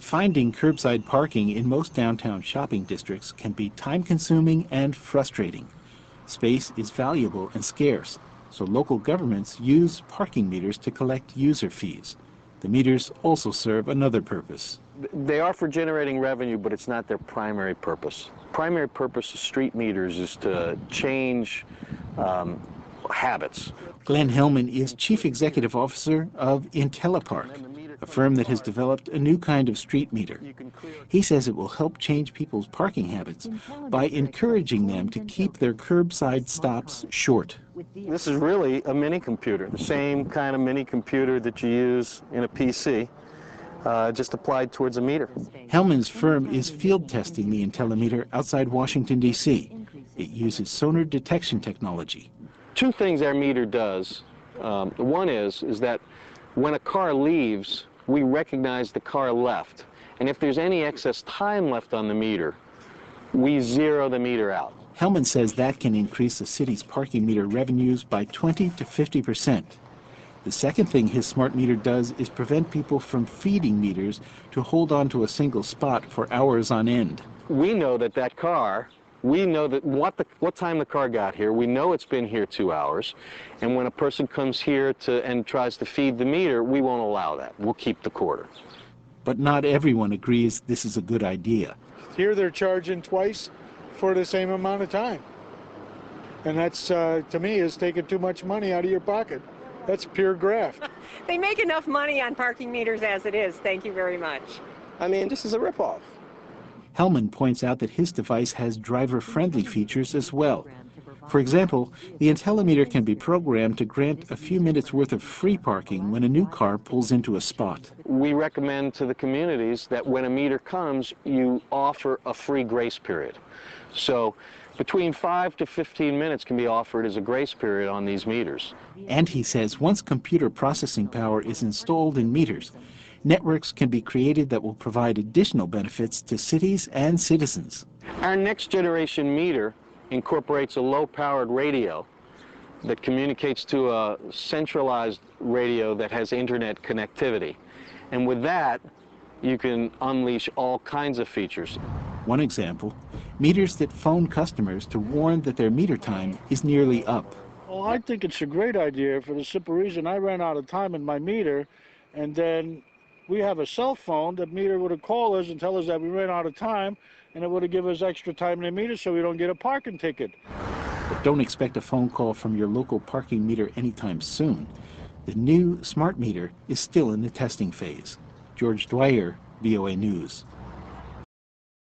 Finding curbside parking in most downtown shopping districts can be time-consuming and frustrating. Space is valuable and scarce, so local governments use parking meters to collect user fees. The meters also serve another purpose. They are for generating revenue, but it's not their primary purpose. Primary purpose of street meters is to change habits. Glenn Hellman is Chief Executive Officer of IntelliPark, a firm that has developed a new kind of street meter. He says it will help change people's parking habits by encouraging them to keep their curbside stops short. This is really a mini computer, the same kind of mini computer that you use in a PC, just applied towards a meter. Hellman's firm is field testing the IntelliMeter outside Washington, D.C. It uses sonar detection technology. Two things our meter does. One is that when a car leaves, we recognize the car left. And if there's any excess time left on the meter, we zero the meter out. Hellman says that can increase the city's parking meter revenues by 20 to 50%. The second thing his smart meter does is prevent people from feeding meters to hold on to a single spot for hours on end. We know that car, we know that what time the car got here. We know it's been here 2 hours. And when a person comes here and tries to feed the meter, we won't allow that. We'll keep the quarter. But not everyone agrees this is a good idea. Here they're charging twice for the same amount of time. And that's, to me, is taking too much money out of your pocket. That's pure graft. They make enough money on parking meters as it is. Thank you very much. I mean, this is a ripoff. Hellman points out that his device has driver-friendly features as well. For example, the IntelliMeter can be programmed to grant a few minutes worth of free parking when a new car pulls into a spot. We recommend to the communities that when a meter comes, you offer a free grace period. So between 5 to 15 minutes can be offered as a grace period on these meters. And he says once computer processing power is installed in meters, networks can be created that will provide additional benefits to cities and citizens. Our next generation meter incorporates a low-powered radio that communicates to a centralized radio that has internet connectivity. And with that, you can unleash all kinds of features. One example, meters that phone customers to warn that their meter time is nearly up. Well, I think it's a great idea for the simple reason I ran out of time in my meter, and then we have a cell phone. The meter would have called us and tell us that we ran out of time, and it would have given us extra time in the meter so we don't get a parking ticket. But don't expect a phone call from your local parking meter anytime soon. The new smart meter is still in the testing phase. George Dwyer, VOA News.